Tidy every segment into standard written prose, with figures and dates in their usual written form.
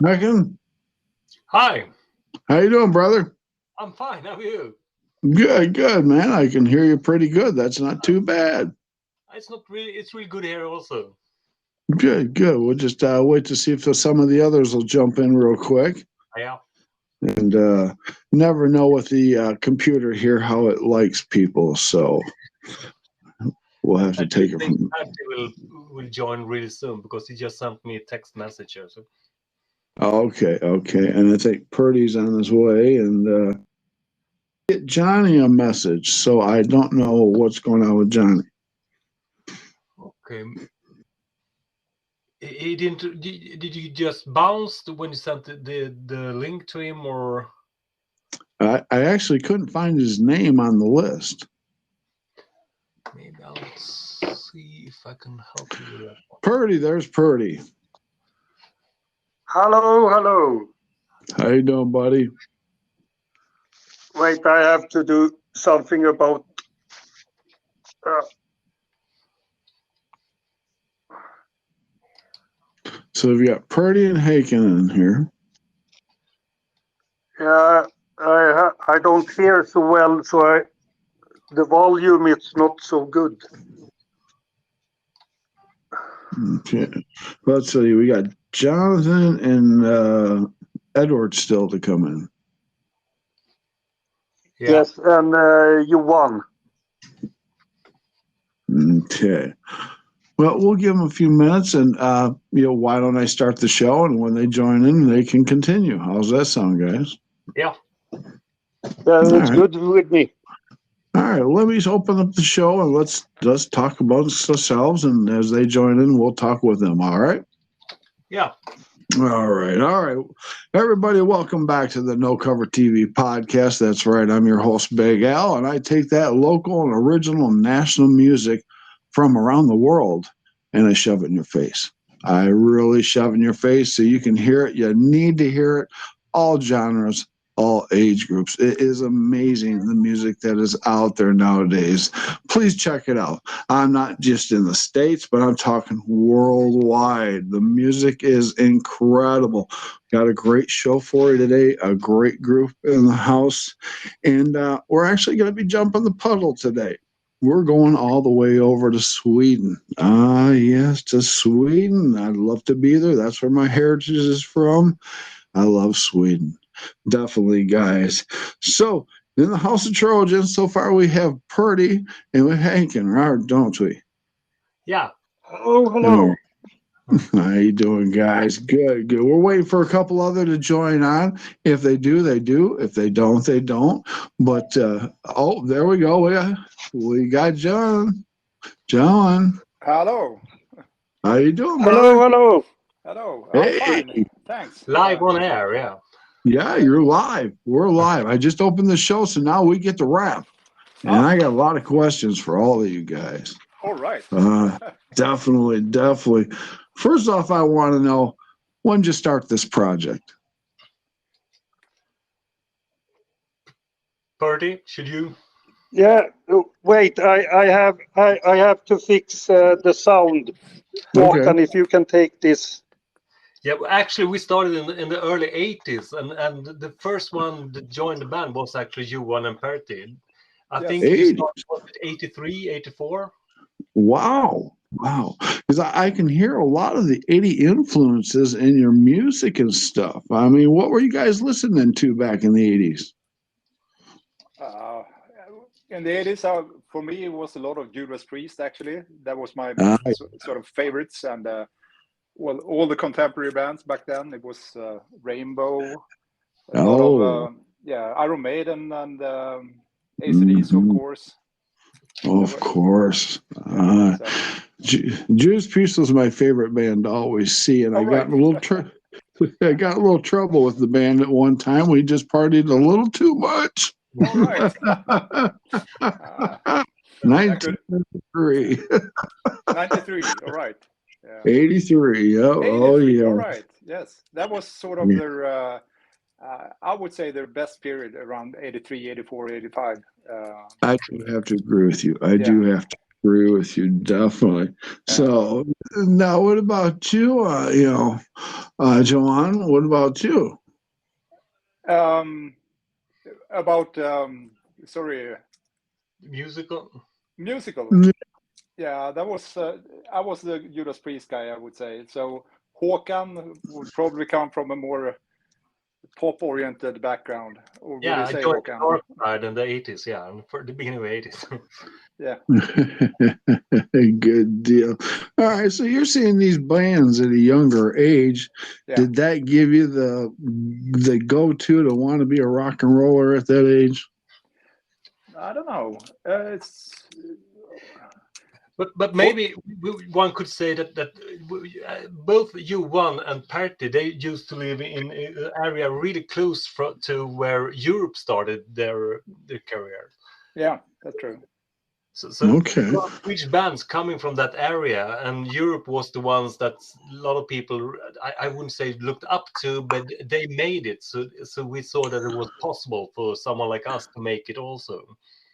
Megan, Hi, how you doing, brother? I'm fine. How are you? Good, good, man. I can hear you pretty good. That's not too bad. It's not really. It's really good here also. Good, good. We'll just wait to see if some of the others will jump in real quick. Yeah. And never know with the computer here how it likes people. So we'll have to I do take it think from. Patty will join really soon because he just sent me a text message here. So Okay, okay. And I think Purdy's on his way. And get Johnny a message. So I don't know what's going on with Johnny. okay, he didn't. Did you just bounce when you sent the link to him, or I actually couldn't find his name on the list. maybe I'll see if I can help you with that one. Purdy, there's Purdy. Hello, hello. How you doing, buddy? Wait, I have to do something about. Uh, So we've got Purdy and Haken in here. yeah, I don't hear so well, so the volume is not so good. Okay. Let's see. We got Jonathan and Edward still to come in. Yeah. Yes, and you won. Okay. Well, we'll give them a few minutes, and why don't I start the show? And when they join in, they can continue. How's that sound, guys? Yeah. Yeah, that's right. good with me. All right. Let me open up the show, and let's talk amongst ourselves. And as they join in, we'll talk with them. All right. Yeah. All right. All right. Everybody, welcome back to the No Cover TV podcast. That's right. I'm your host, Big Al, and I take that local and original national music from around the world and I shove it in your face. I really shove it in your face so you can hear it. You need to hear it. All genres, all age groups. It is amazing, the music that is out there nowadays. Please check it out. I'm not just in the States, but I'm talking worldwide. The music is incredible. Got a great show for you today, a great group in the house, and we're actually going to be jumping the puddle today. We're going all the way over to Sweden. Ah, yes, to Sweden. I'd love to be there. That's where my heritage is from. I love Sweden. Definitely, guys. So, in the House of Trojan, so far we have Purdy and we Hankin, right, don't we? Yeah. Oh, hello. How you doing, guys? Good, good. We're waiting for a couple other to join on. If they do, they do. If they don't, they don't. But there we go. We got John. John, Hello. how you doing, Hello, brother? hello. Hello. I'm Hey. fine. Thanks. Live on air. Yeah. Yeah, you're live. We're live. I just opened the show, so now we get to wrap. And I got a lot of questions for all of you guys. All right. Definitely, definitely. First off, I want to know, when did you start this project? Purdy, should you? Yeah, wait. I have to fix the sound. Okay. Håkan, if you can take this. Yeah, well, actually, we started in the early 80s, and the first one that joined the band was actually Johan and Pertti. I Yes. think you 80s. started was it 83, 84? Wow. Wow. Because I can hear a lot of the 80 influences in your music and stuff. I mean, what were you guys listening to back in the 80s? In the 80s, for me, it was a lot of Judas Priest, actually. That was my sort of favorites. And well, all the contemporary bands back then, it was Rainbow, a lot of, Iron Maiden and AC/DC, of course. Of course. Judas Priest was my favorite band to always see, and I got in a little I got a little trouble with the band at one time. We just partied a little too much. All right. 1993. 93. All right. Yeah. 83. Yeah. 83. Oh, yeah. All right. Yes. That was sort of their, I would say, their best period around 83, 84, 85. I do have to agree with you. I do have to agree with you definitely. So now, what about you? Joanne, what about you? About sorry, Musical. musical. Mm. Yeah, that was I was the Judas Priest guy, I would say. So Håkan would probably come from a more pop-oriented background. Or would Yeah, you I say joined Håkan? Dark Side in the 80s. Yeah, and for the beginning of the 80s. Yeah. Good deal. All right, so you're seeing these bands at a younger age. Yeah. Did that give you the go-to to want to be a rock and roller at that age? I don't know. It's But maybe one could say that both Johan and Pertti, they used to live in an area really close to where Europe started their career. yeah, that's true. So Okay. Swedish bands coming from that area, and Europe was the ones that a lot of people, I wouldn't say looked up to, but they made it. So we saw that it was possible for someone like us to make it also.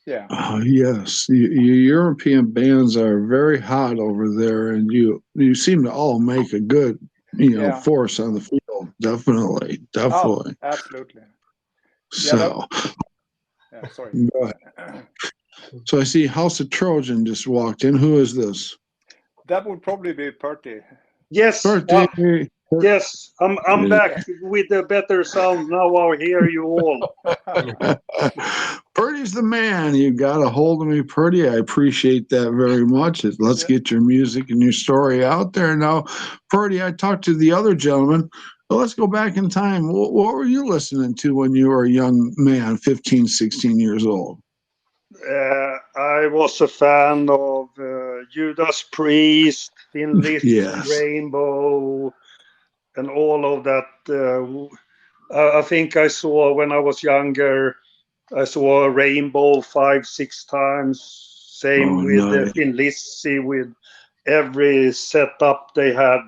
Yeah. Yes, you European bands are very hot over there, and you seem to all make a good Yeah. force on the field. Definitely. Oh, absolutely. So, Yeah, sorry. go ahead. So I see House of Trojan just walked in. Who is this? That would probably be Pertti. Yes, Birthday. yes, I'm back with a better sound now. I hear you all. Purdy's the man. You got a hold of me, Purdy. I appreciate that very much. Let's get your music and your story out there now. Purdy, I talked to the other gentleman. Well, let's go back in time. What were you listening to when you were a young man, 15, 16 years old? I was a fan of Judas Priest, Thin Lizzy, Yes. Rainbow, and all of that. I think I saw when I was younger. I saw Rainbow 5-6 times. Same Oh, with nice. Thin Lizzy, with every setup they had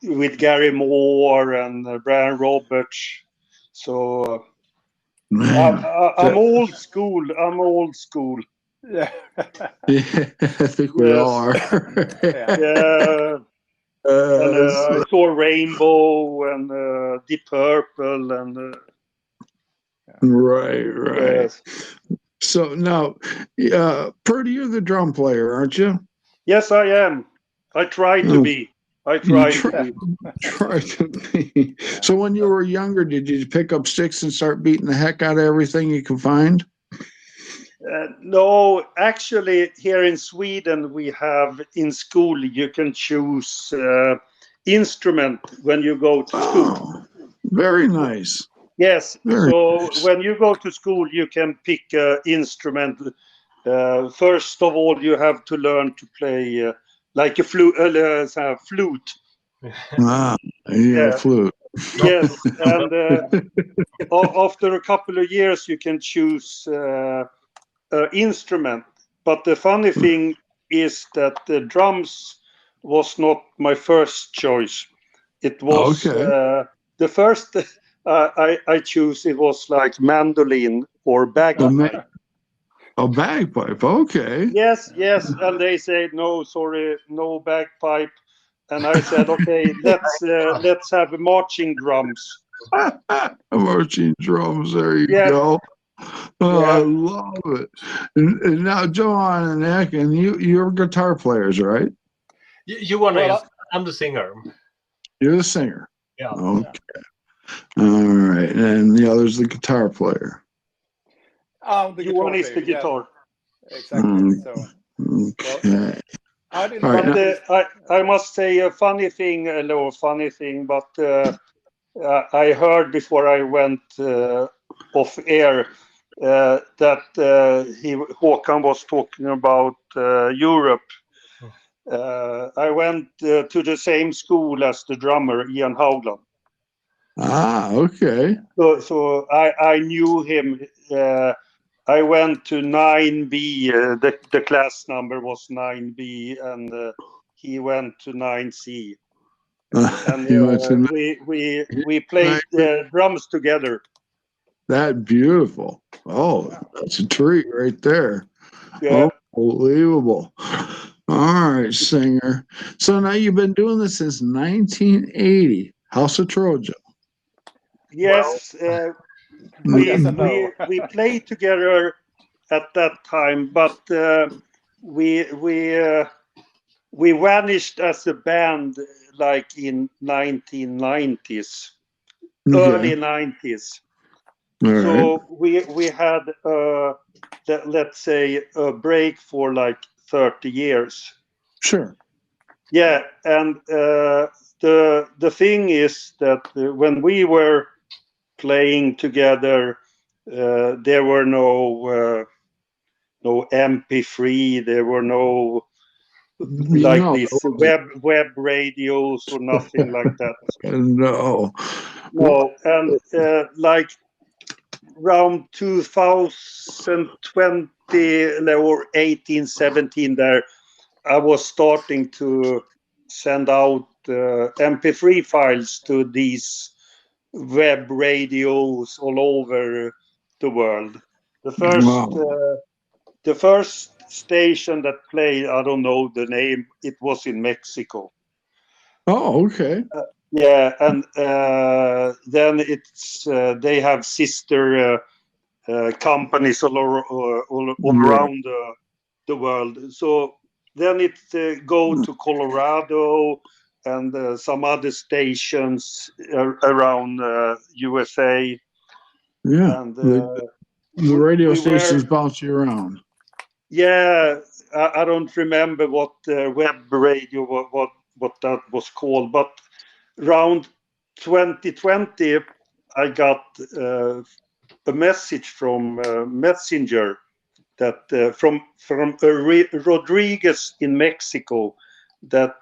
with Gary Moore and Brian Roberts. So Man. I'm old school. I'm old school. Yeah. Yeah, I think we all are. Yeah. And I saw Rainbow and Deep Purple and Right. yes. So now, Purdy, you're the drum player, aren't you? Yes, I am. I try to be. I try to be. Try to be. So when you were younger, did you pick up sticks and start beating the heck out of everything you could find? No, actually, here in Sweden, we have in school, you can choose instrument when you go to school. Oh, very nice. Yes. Very So nice. when you go to school, you can pick instrument. First of all, you have to learn to play like a flute. Yeah, flute. Yes, and after a couple of years, you can choose instrument. But the funny thing is that the drums was not my first choice. It was the first I choose. It was like mandolin or bagpipe. A bagpipe. Okay. Yes, and they said no, sorry, no bagpipe. And I said, okay, let's have marching drums. Marching drums. There you go. Oh, I love it. And now, Joanne and Nick, and you're guitar players, right? You want to? I'm the singer. You're the singer. Yeah. Okay. All right, and the other's the guitar player. Oh, the guitar is the guitar. Yeah. Exactly. So. Okay. I must say a funny thing, but I heard before I went off air that Håkan was talking about Europe. I went to the same school as the drummer, Ian Howland. Okay. So I knew him. I went to 9B. The class number was 9B, and he went to 9C. And we played drums together. That beautiful. Oh, that's a treat right there. Yeah. Unbelievable. All right, singer. So now you've been doing this since 1980. House of Troja. Yes. Yes and no. We played together at that time, but we we uh, we vanished as a band like in 1990s, Okay. early 90s. All right. So we had let's say a break for like 30 years. Sure. Yeah, and the thing is that when we were playing together, there were no MP3, there were no like No, these web radios or nothing like that. no. Well, No, and like around 2020 or 18, 17 there, I was starting to send out MP3 files to these web radios all over the world. The first wow. the first station that played, I don't know the name, it was in Mexico. Oh, okay. Yeah, and then it's they have sister companies all Yeah. around the world. So then it go to Colorado and some other stations around USA, Yeah. and The radio we stations were bounce you around. yeah. I don't remember what web radio what that was called, but around 2020 I got a message from Messenger that from Rodriguez in Mexico that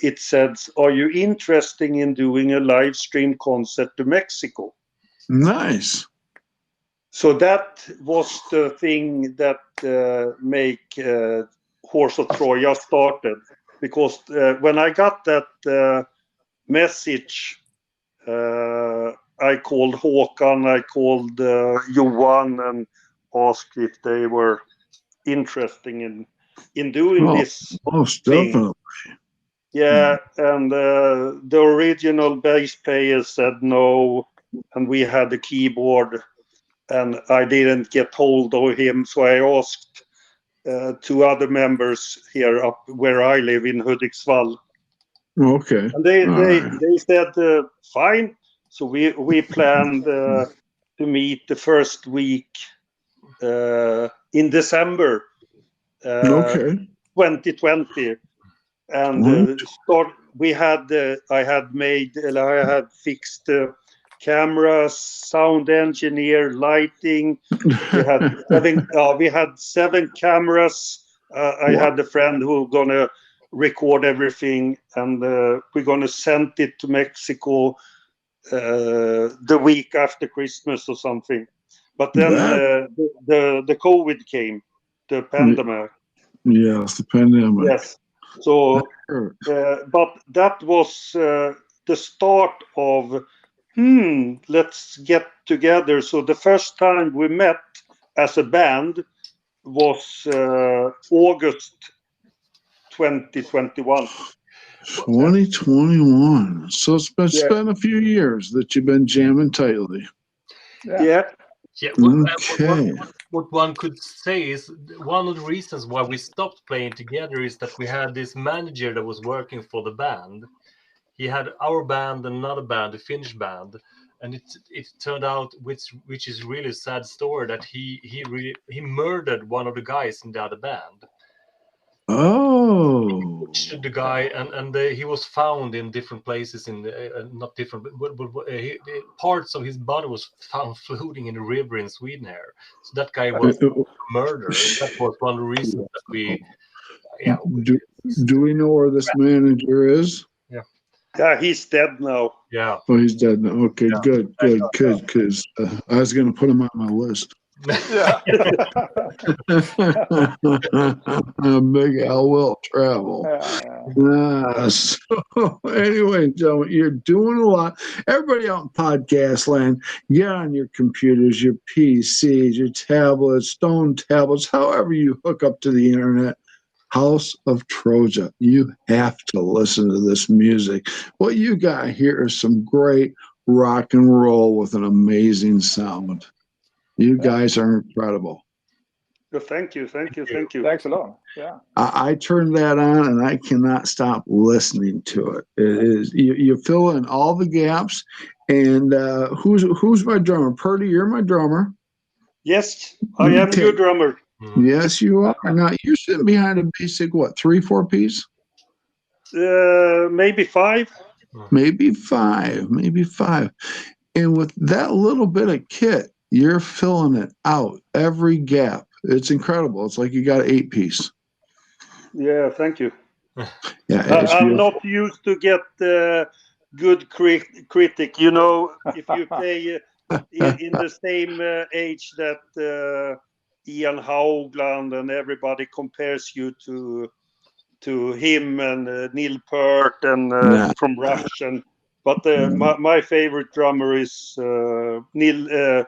it says, "Are you interested in doing a live stream concert to Mexico?" Nice. So that was the thing that make Horse of Troja started, because when I got that message, I called Håkan, I called Johan, and asked if they were interested in doing Oh, this most thing. definitely. Yeah, and the original bass player said no, and we had the keyboard, and I didn't get hold of him, so I asked two other members here up where I live in Hudiksvall, Okay. and All right. they said fine. So we planned to meet the first week in December uh, Okay. 2020, and Right. start. We had I had fixed cameras, sound engineer, lighting. We had 7 cameras. I Wow. had a friend who gonna record everything, and we're gonna send it to Mexico the week after Christmas or something. But then That, the COVID came, the pandemic. yes, the pandemic. Yes. So, Sure. but that was the start of let's get together. So the first time we met as a band was August 2021. 2021. So it's Yeah. been a few years that you've been jamming tightly. Yeah. Yeah, Okay. what one could say is one of the reasons why we stopped playing together is that we had this manager that was working for the band. He had our band and another band, a Finnish band, and it turned out, which is really a sad story, that he murdered one of the guys in the other band. Oh. The guy, and he was found in different places in not different, but parts of his body was found floating in a river in Sweden here. So that guy was murdered. That was one of the reasons that we Do we know where this manager is? Yeah, he's dead now. yeah Oh, he's dead now. Okay, good. Because I was going to put him on my list. Yeah. Big Al will travel. So anyway, gentlemen, you're doing a lot. Everybody out in podcast land, get on your computers, your PCs, your tablets, stone tablets, however you hook up to the internet. House of Troja. You have to listen to this music. What you got here is some great rock and roll with an amazing sound. You guys are incredible. Well, thank you. Thanks a lot. Yeah. I turn that on and I cannot stop listening to it. It is you fill in all the gaps. And who's my drummer? Purdy, you're my drummer. Yes, I am your drummer. Yes, you are. Now you're sitting behind a basic 3-4 piece? Maybe 5. Maybe five. And with that little bit of kit, you're filling it out every gap. It's incredible. It's like you got an 8-piece. Yeah, thank you. Yeah, I'm not used to get good critic. You know, if you play in the same age that Ian Haugland and everybody compares you to him and Neil Peart and from Rush. But my favorite drummer is Neil,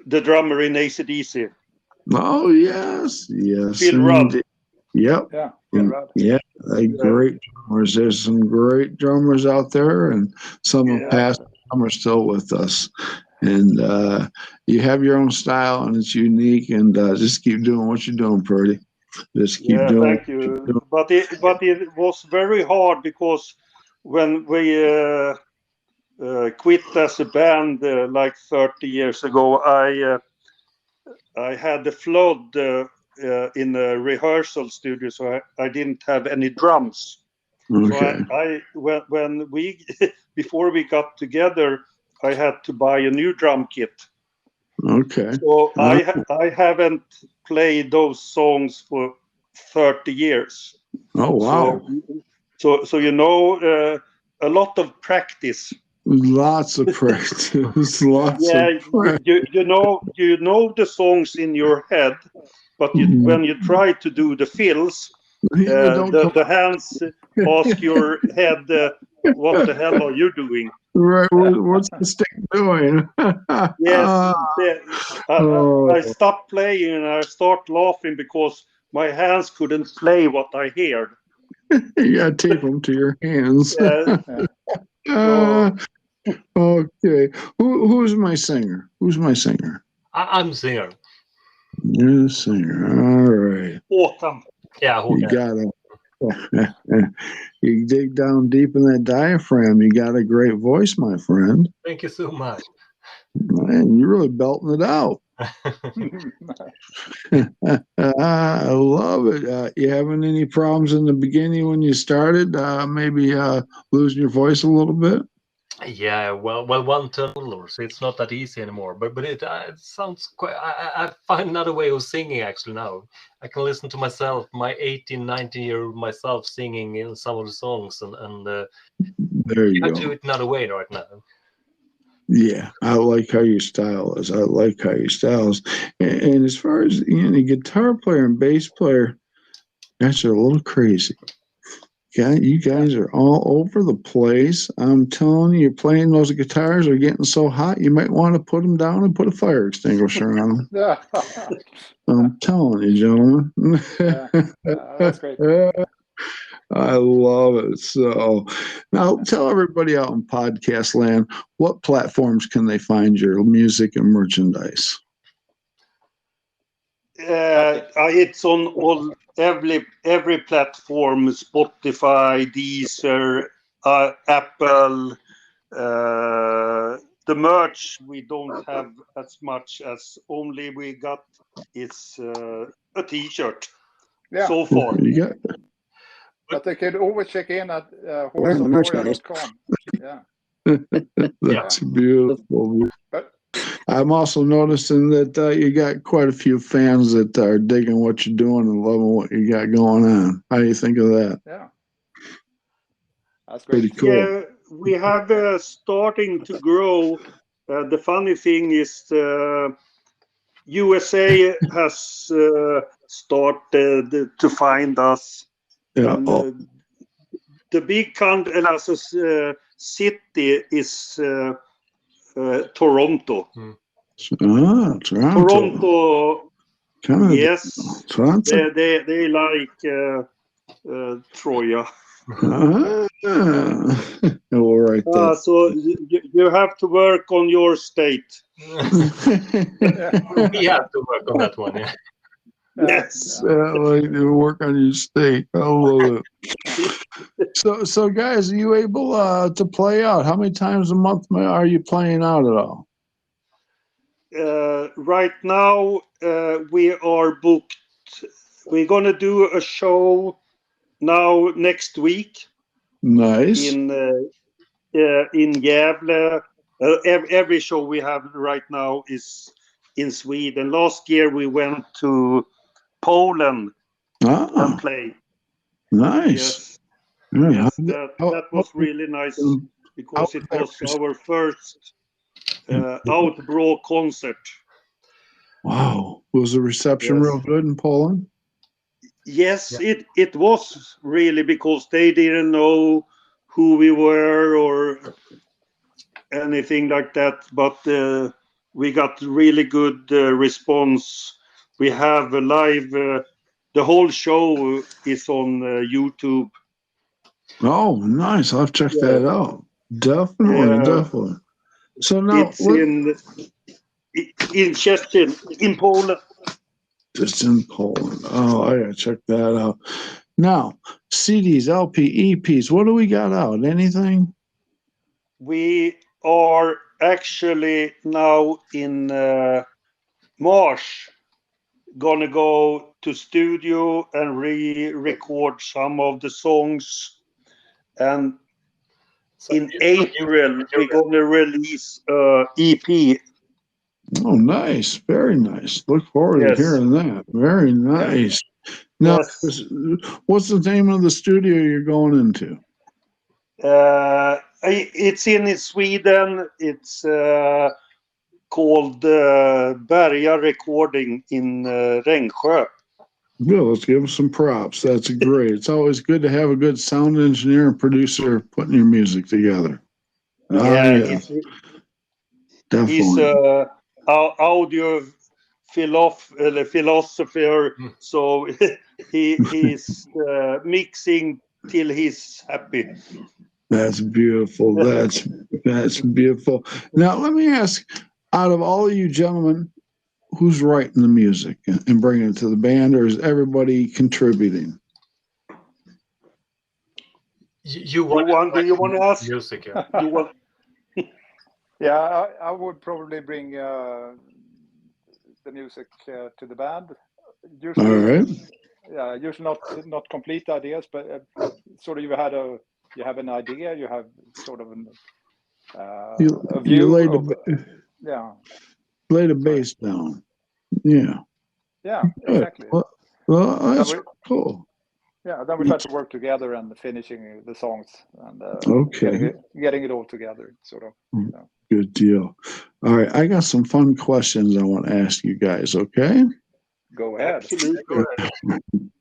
the drummer in AC/DC. Oh yes, Phil Rudd. Yep. Yeah. Yeah, great drummers. There's some great drummers out there, and some of past drummers still with us. And you have your own style, and it's unique. And just keep doing what you're doing, Purdy. Just keep doing. Thank you. But it was very hard because when we quit as a band like 30 years ago, I had a flood in a rehearsal studio, so I didn't have any drums. Okay. So when we before we got together, I had to buy a new drum kit. Okay. So I haven't played those songs for 30 years. Oh wow. So you know, a lot of practice. Lots of practice. You know the songs in your head, but when you try to do the fills, the hands ask your head, what the hell are you doing? Right, what's the stick doing? Yes, I stopped playing and I start laughing because my hands couldn't play what I heard. You gotta tape them to your hands. Okay, who's my singer? I'm singer. You're the singer. All right. Autumn. Yeah, you gotta. You dig down deep in that diaphragm. You got a great voice, my friend. Thank you so much. Man, you're really belting it out. I love it. You having any problems in the beginning when you started? Maybe losing your voice a little bit? Yeah, well, one tone lower, so it's not that easy anymore. But it sounds quite. I find another way of singing actually now. I can listen to myself, my 18, 19-year-old myself singing in some of the songs, and there you go. I do it another way right now. Yeah, I like how your style is. And as far as the guitar player and bass player, that's a little crazy. Yeah, you guys are all over the place. I'm telling you, you're playing those guitars are getting so hot, you might want to put them down and put a fire extinguisher on them. I'm telling you, gentlemen. That's great. I love it. So now tell everybody out in podcast land, what platforms can they find your music and merchandise? It's on every platform: Spotify, Deezer, Apple. The merch we don't have as much as only we got is a T-shirt so far. But they can always check in at horseofwarrior.com. Yeah. That's beautiful. I'm also noticing that you got quite a few fans that are digging what you're doing and loving what you got going on. How do you think of that? Yeah. That's great. Pretty cool. Yeah, we have starting to grow The funny thing is, USA has started to find us. Yeah. And, Oh, the big country, city is Toronto. Toronto. Toronto, Canada. yes, Toronto. they like Troja. We'll write that. So you have to work on your state. We have to work on that one. Yeah. Yes. Like to work on your state. I love it. So guys, are you able to play out? How many times a month are you playing out at all? Right now, we are booked. We're gonna do a show now next week Nice. in Gävle. Every show we have right now is in Sweden. Last year we went to Poland and played. Nice. Yes, Yeah. that was really nice because it was our first outbroad concert. Wow. Was the reception Yes. real good in Poland? Yes, it was really, because they didn't know who we were or anything like that. But we got really good response. We have a live. The whole show is on YouTube. Oh, nice. I'll check that out. Definitely. So now It's in Szczecin, in Poland. Just in Poland. Oh, I gotta check that out. Now, CDs, LP, EPs. What do we got out? Anything? We are actually now in March gonna go to studio and re-record some of the songs, and in April we're gonna release EP. Oh, nice. Very nice. Look forward to hearing that. Very nice. Now, Yes. what's the name of the studio you're going into? It's in Sweden. It's called Berga Recording in Rengsjö. Yeah, let's give them some props. That's great. It's always good to have a good sound engineer and producer putting your music together. Yeah. Definitely. He's audio philosopher, so he's mixing till he's happy. That's beautiful. That's beautiful. Now, let me ask, out of all of you gentlemen, who's writing the music and bringing it to the band, or is everybody contributing? You do you want to ask? Music, Yeah, I would probably bring the music to the band. Usually, all right. Yeah, usually not complete ideas, but sort of you have an idea, you have sort of a view. Lay the bass down. Yeah. Yeah, exactly. Well, that's cool. Yeah, then we try to work together and finishing the songs and getting it all together, sort of. Yeah. Good deal. All right, I got some fun questions I want to ask you guys, okay? Go ahead.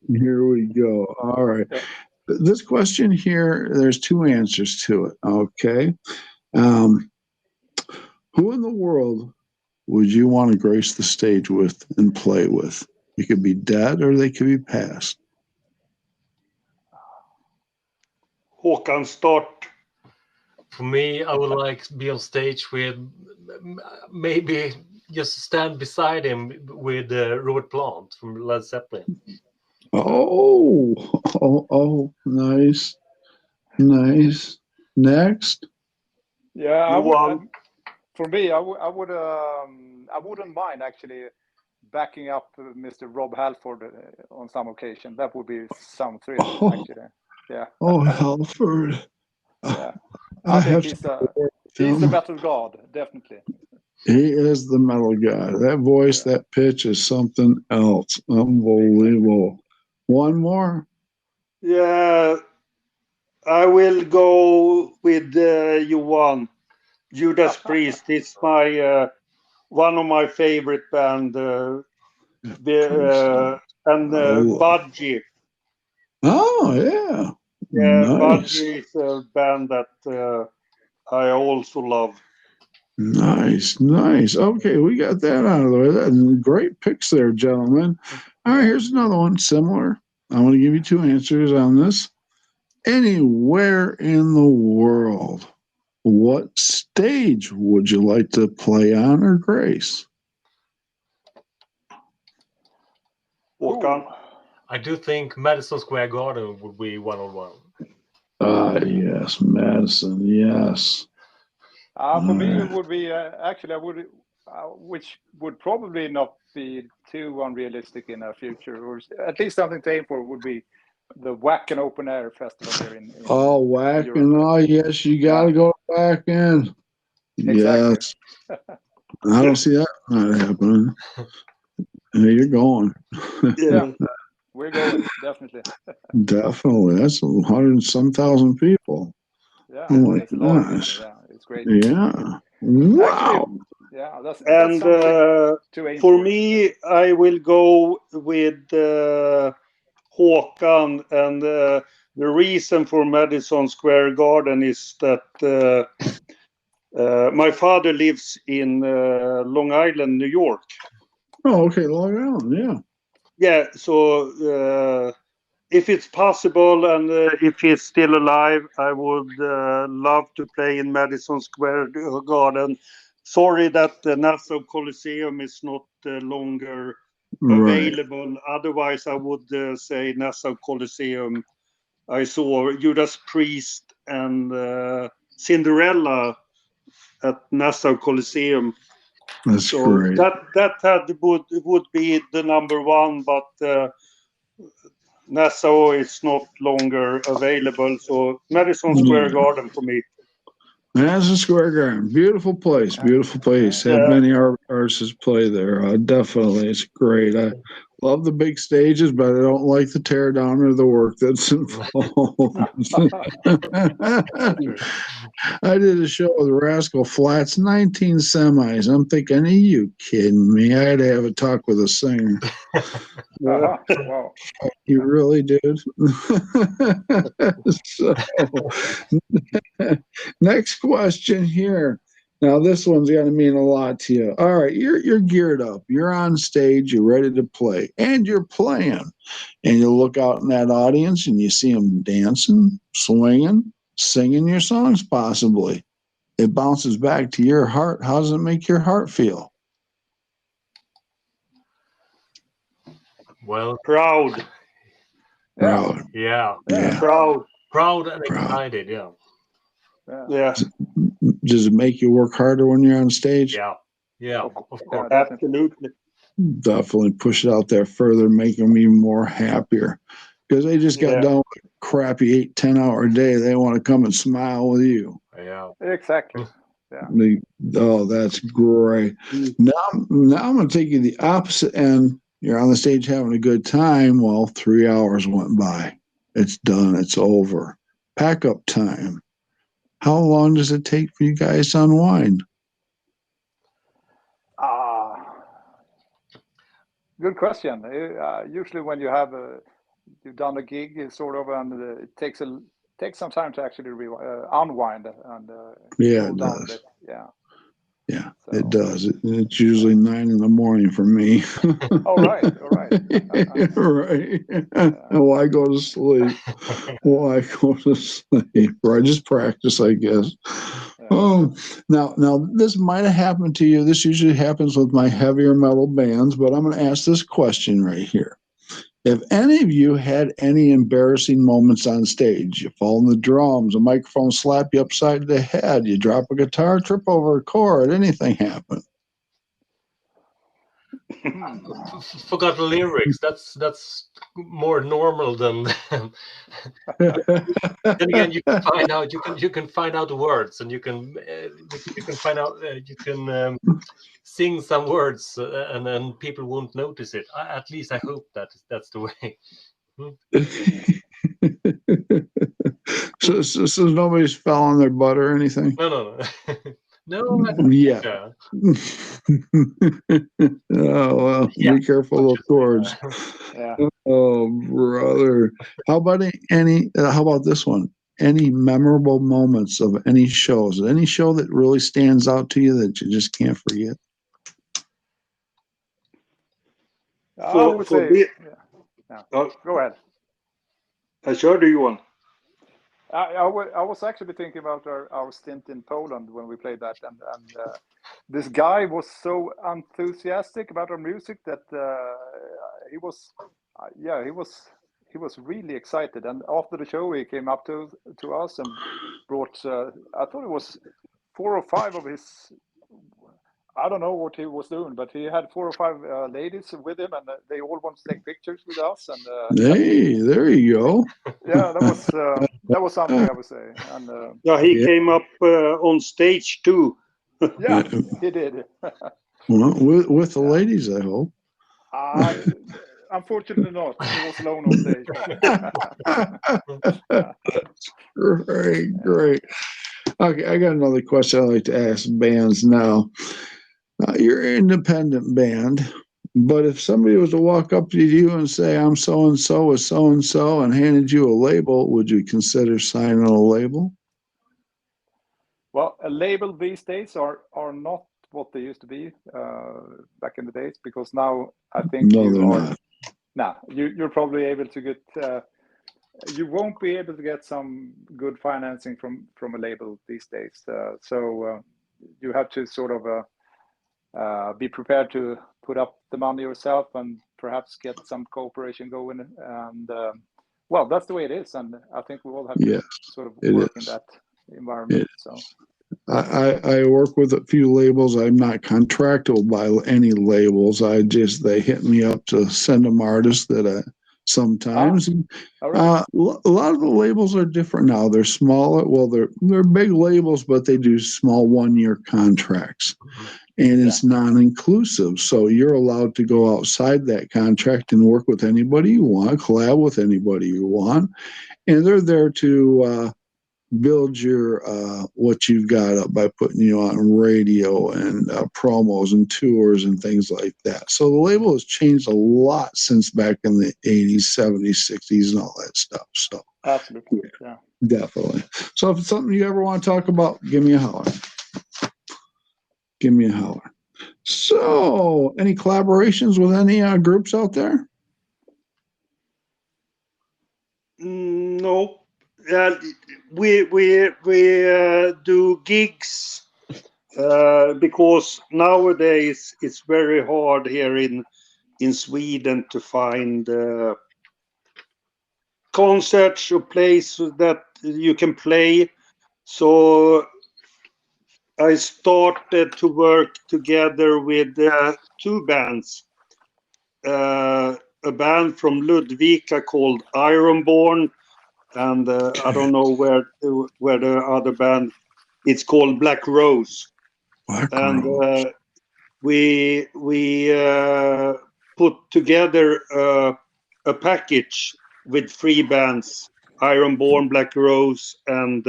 Here we go. All right. Yeah. This question here, there's two answers to it, okay? Who in the world would you want to grace the stage with and play with? They could be dead or they could be past. Håkan, start. For me, I would like to be on stage with maybe just stand beside him with Robert Plant from Led Zeppelin. Oh, nice. Next. Yeah, for me, I wouldn't mind actually backing up Mr. Rob Halford on some occasion. That would be some thrill, actually. Yeah. Oh, Halford. Yeah. I think he's the metal god, definitely. He is the metal guy. That voice, that pitch is something else. Unbelievable. One more? Yeah, I will go with Johan. Judas Priest. It's my one of my favorite band. And Budgie. Oh, yeah. Yeah, Nice. Budgie is a band that I also love. Nice. Okay, we got that out of the way. That's great picks there, gentlemen. All right, here's another one similar. I want to give you two answers on this. Anywhere in the world, what stage would you like to play on or grace? Håkan. I do think Madison Square Garden would be one-on-one. Yes, Madison. Yes. For me, it would be actually I would, which would probably not be too unrealistic in our future, or at least something to aim for, would be the Wacken Open Air Festival here in Wacken. Europe. Oh, yes, you got to go back in. Exactly. Yes. I don't see that not happening. Hey, you're going. Yeah, we're going, definitely. Definitely. That's 100 and some thousand people. Yeah, Oh my it's a lot of people. gosh. Yeah, it's great. Yeah. Wow. Actually, yeah, that's And something to aim for me, I will go with Håkan. And the reason for Madison Square Garden is that my father lives in Long Island, New York. Oh, okay. Long Island. Yeah. Yeah, so if it's possible and if he's still alive, I would love to play in Madison Square Garden. Sorry that the Nassau Coliseum is not longer available. Otherwise, I would say Nassau Coliseum. I saw Judas Priest and Cinderella at Nassau Coliseum. That's So great. would be the number one, but Nassau is not longer available. So Madison Square Garden for me. Madison Square Garden. Beautiful place. Beautiful place. Had Yeah. many artists play there. Definitely. It's great. I love the big stages, but I don't like the tear down or the work that's involved. I did a show with Rascal Flatts, 19 semis. I'm thinking, are you kidding me? I had to have a talk with a singer. Wow. You really did? So, next question here. Now this one's going to mean a lot to you. All right, you're geared up. You're on stage. You're ready to play, and you're playing. And you look out in that audience, and you see them dancing, swinging, singing your songs. Possibly, it bounces back to your heart. How does it make your heart feel? Well, Proud. Proud. Yeah. Proud and excited. Yeah. Yeah. Does it make you work harder when you're on stage? Yeah, of course. Absolutely. Definitely push it out there further, make them even more happier. Because they just got done with a crappy 8-10 hour day. They want to come and smile with you. Yeah. Exactly. Yeah. Oh, that's great. Now I'm going to take you the opposite end. You're on the stage having a good time. Well, 3 hours went by. It's done. It's over. Pack up time. How long does it take for you guys to unwind? Good question. Usually, when you've done a gig, sort of, and it takes some time to actually unwind and it down a does. bit. Yeah, so. It does. It's usually 9 in.the morning for me. All right. Right. Why go to sleep? Why go to sleep? Or I just practice, I guess. Now this might have happened to you. This usually happens with my heavier metal bands, but I'm going to ask this question right here. If any of you had any embarrassing moments on stage, you fall in the drums, a microphone slap you upside the head, you drop a guitar, trip over a chord, anything happen? Forgot the lyrics. That's more normal than. Then again, you can find out. You can find out the words, and you can find out. You can sing some words, and then people won't notice it. At least I hope that's the way. So nobody's fell on their butt or anything? No. No, Yeah. yeah. Oh well, Yeah. be careful of chords. Yeah. Oh brother, how about any? How about this one? Any memorable moments of any shows? Any show that really stands out to you that you just can't forget? I would say, yeah. Go ahead. I kör du Johan. I was actually thinking about our stint in Poland when we played that, and this guy was so enthusiastic about our music that he was really excited. And after the show, he came up to us and brought I thought it was 4 or 5 of his. I don't know what he was doing, but he had 4 or 5 ladies with him, and they all want to take pictures with us. And Hey, there you go. yeah, that was something I would say. And Yeah, he came up on stage too. yeah, he did. Well, with the ladies, I hope. Unfortunately not. He was alone on stage. Great. Okay, I got another question I like to ask bands now. You're an independent band, but if somebody was to walk up to you and say, I'm so-and-so with so-and-so and handed you a label, would you consider signing a label? Well, a label these days are not what they used to be back in the days, because now I think you're probably able to get you won't be able to get some good financing from a label these days. So you have to sort of be prepared to put up the money yourself and perhaps get some cooperation going. And well, that's the way it is. And I think we all have to sort of work in that environment. So I work with a few labels. I'm not contractual by any labels. They hit me up to send them artists that sometimes. Right. A lot of the labels are different now. They're smaller. Well, they're big labels, but they do small 1-year contracts, and it's non-inclusive. So you're allowed to go outside that contract and work with anybody you want, collab with anybody you want, and they're there to build your what you've got up by putting you on radio and promos and tours and things like that. So the label has changed a lot since back in the 80s, 70s, 60s, and all that stuff. So absolutely, yeah, definitely. So if it's something you ever want to talk about, give me a holler. Give me a holler. So, any collaborations with any groups out there? No. We do gigs because nowadays it's very hard here in Sweden to find concerts or places that you can play. So I started to work together with 2 bands. A band from Ludvika called Ironborn, and I don't know where the other band. It's called Black Rose. We put together a package with 3 bands: Ironborn, Black Rose, and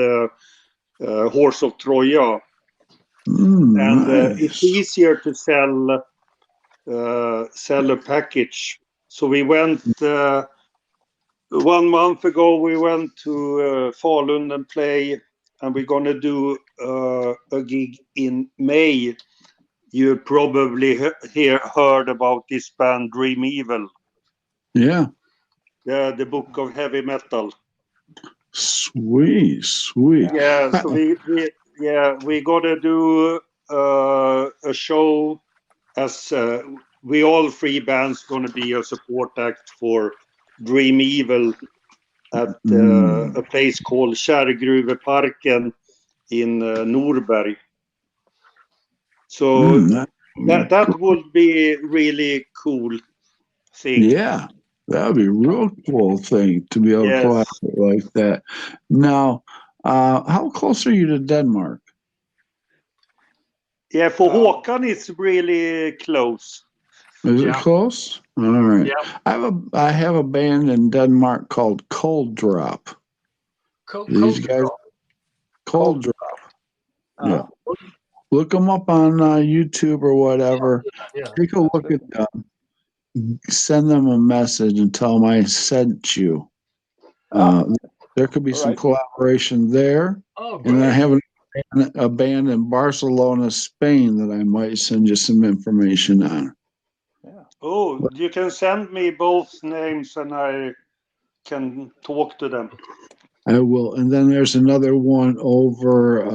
Horse of Troja. And it's easier to sell a package. So we went 1 month ago. We went to Falun and play, and we're gonna do a gig in May. You probably heard about this band Dream Evil. Yeah. Yeah, the Book of Heavy Metal. Sweet. Yeah, so we gotta do a show as we all 3 bands gonna be a support act for Dream Evil at a place called Kärrgruveparken in Norberg. So that would be really cool thing. Yeah, that would be a real cool thing to be able to collaborate like that. Now, how close are you to Denmark? Yeah, for Håkan, it's really close. Is it close? All right. Yeah. I have a band in Denmark called Cold Drop. Cold Drop. Yeah. Look them up on YouTube or whatever. Yeah. Take a look at them. Send them a message and tell them I sent you. There could be some collaboration there. Oh, And great. I have a band in Barcelona, Spain that I might send you some information on. Oh, you can send me both names and I can talk to them. I will. And then there's another one over,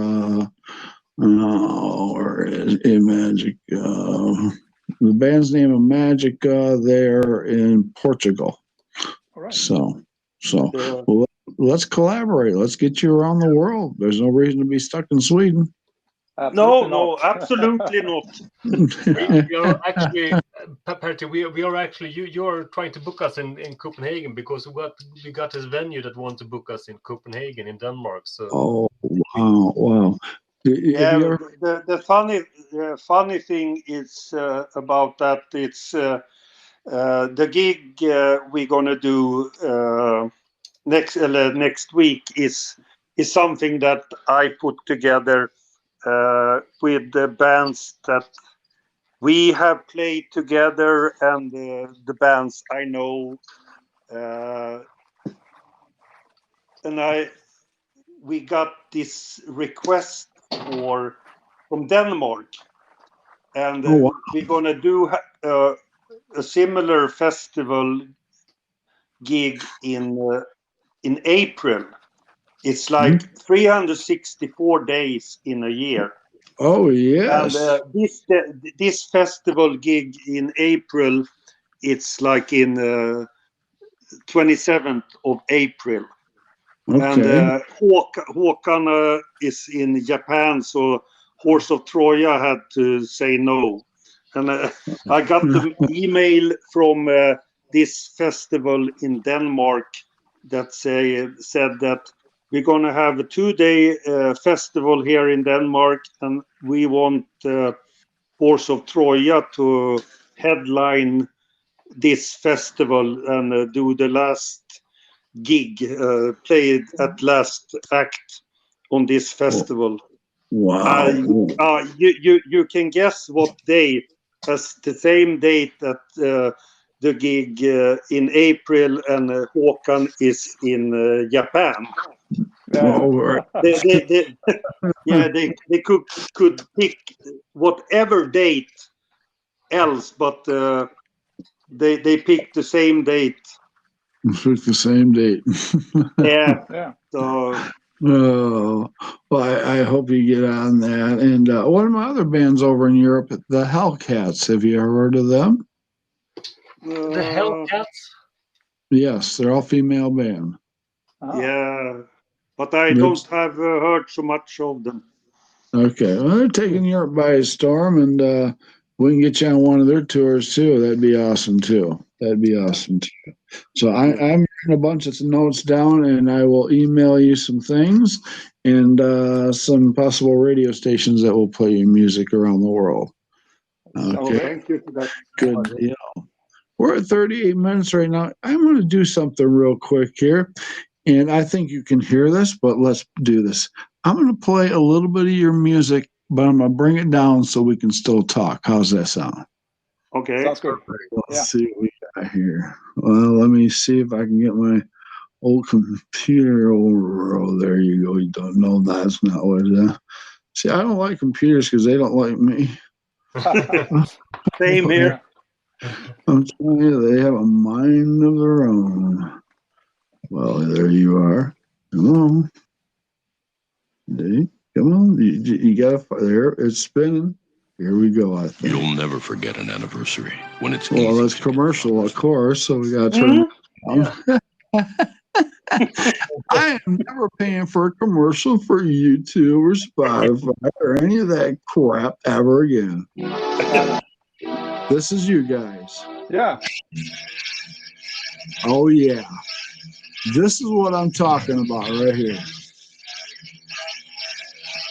where is Magica? The band's name is Magica. They're in Portugal. All right. So well, let's collaborate. Let's get you around the world. There's no reason to be stuck in Sweden. No, absolutely not. We are actually, Pertti, we are actually, you're trying to book us in Copenhagen because we got this venue that wants to book us in Copenhagen in Denmark. So. Oh, wow. Yeah, the funny thing is about that. It's the gig we're gonna do next week is something that I put together with the bands that we have played together and the bands I know, and we got this request from Denmark, and we're gonna do a similar festival gig in April. It's like 364 days in a year. Oh, yes. And this festival gig in April, it's like in 27th of April. Okay. And Håkan is in Japan, so Horse of Troja had to say no. And I got the email from this festival in Denmark that said that we're going to have a 2-day festival here in Denmark, and we want Horse of Troja to headline this festival and do the last gig, play at last act on this festival. Wow. You can guess what day. That's the same date that the gig in April, and Håkan is in Japan. They could pick whatever date else, but they picked the same date. Picked the same date. Yeah. So. Oh, well, I hope you get on that. And one of my other bands over in Europe, the Hellcats. Have you ever heard of them? The Hellcats? Yes, they're all female band. Yeah, but I don't have heard so much of them. Okay, well, they're taking Europe by storm, and we can get you on one of their tours too. That'd be awesome too. So I'm writing a bunch of notes down, and I will email you some things and some possible radio stations that will play your music around the world. Okay. Thank you for that. Good deal. We're at 38 minutes right now. I'm going to do something real quick here, and I think you can hear this, but let's do this. I'm going to play a little bit of your music, but I'm going to bring it down so we can still talk. How's that sound? Okay. Sounds good. Let's see what we got here. Well, let me see if I can get my old computer over. Oh, there you go. You don't know that's not what it is. See, I don't like computers because they don't like me. Same here. I'm telling you, they have a mind of their own. Well, there you are. Come on. Come on. You got to, there, it's spinning. Here we go, I think. You'll never forget an anniversary when it's well, that's commercial, of course, so we got to turn it on. I am never paying for a commercial for YouTube or Spotify or any of that crap ever again. This is you guys. Yeah. Oh, yeah. This is what I'm talking about right here.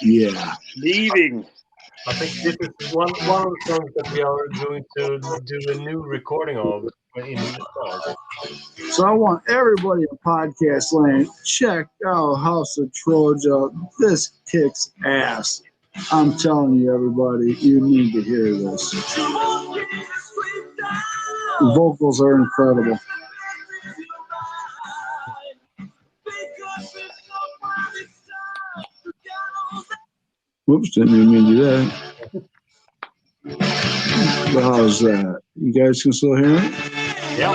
Yeah. Leaving. I think this is one of the songs that we are going to do a new recording of in So I want everybody in podcast land, check out House of Troja. This kicks ass. I'm telling you, everybody, you need to hear this. The vocals are incredible. Whoops, didn't even mean to do that. But how's that? You guys can still hear it? Yeah.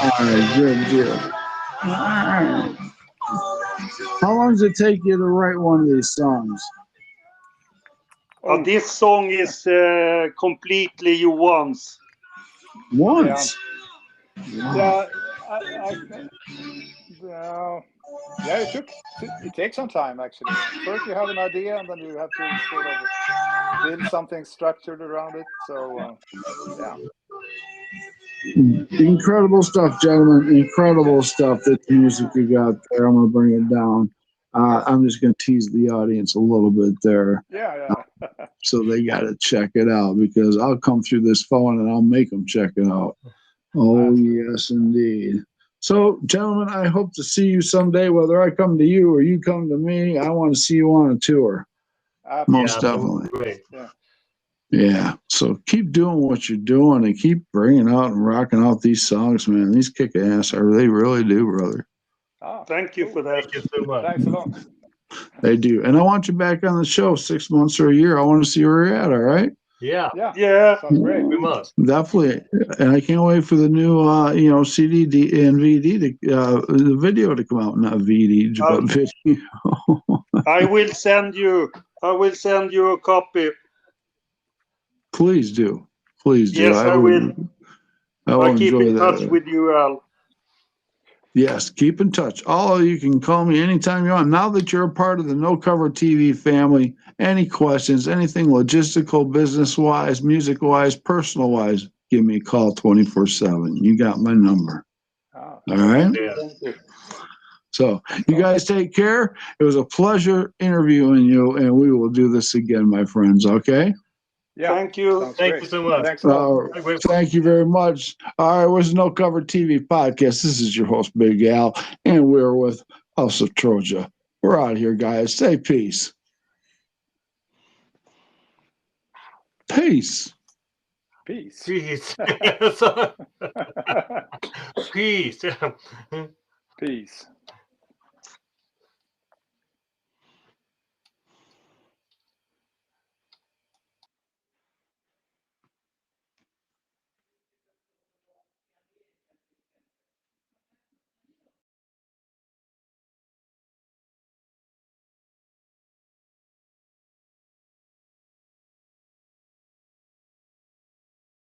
All right, good deal. All right. How long does it take you to write one of these songs? This song is completely Johan's. Once. Yeah, it takes some time actually. First you have an idea, and then you have to sort of build something structured around it. So yeah. Incredible stuff, gentlemen. Incredible stuff. That music you got there. I'm gonna bring it down. I'm just gonna tease the audience a little bit there. Yeah. So they got to check it out, because I'll come through this phone and I'll make them check it out. Oh, yes, indeed. So, gentlemen, I hope to see you someday, whether I come to you or you come to me. I want to see you on a tour. Most definitely. Great. Yeah. So keep doing what you're doing and keep bringing out and rocking out these songs, man. These kick ass. They really do, brother. Thank you for that. Thank you so much. Thanks a lot. They do. And I want you back on the show 6 months or a year. I want to see where you're at, all right? Yeah. Sounds great. We must. Definitely. And I can't wait for the new, CD and VD, the video to come out. Not VD, but video. I will send you a copy. Please do. Please do. Yes, I will. I'll keep enjoy in touch that. with you, Al. Yes, keep in touch. All of you can call me anytime you want. Now that you're a part of the No Cover TV family, any questions, anything logistical, business-wise, music-wise, personal-wise, give me a call 24/7. You got my number. All right? Yeah. So you guys take care. It was a pleasure interviewing you, and we will do this again, my friends, okay? Yeah. Thank you. Thank you so much. Thanks a lot. Thank you very much. All right, where's the No Cover TV podcast? This is your host, Big Al, and we're with House of Troja. We're out here, guys. Say peace. Peace. Peace. Peace. Peace. Peace.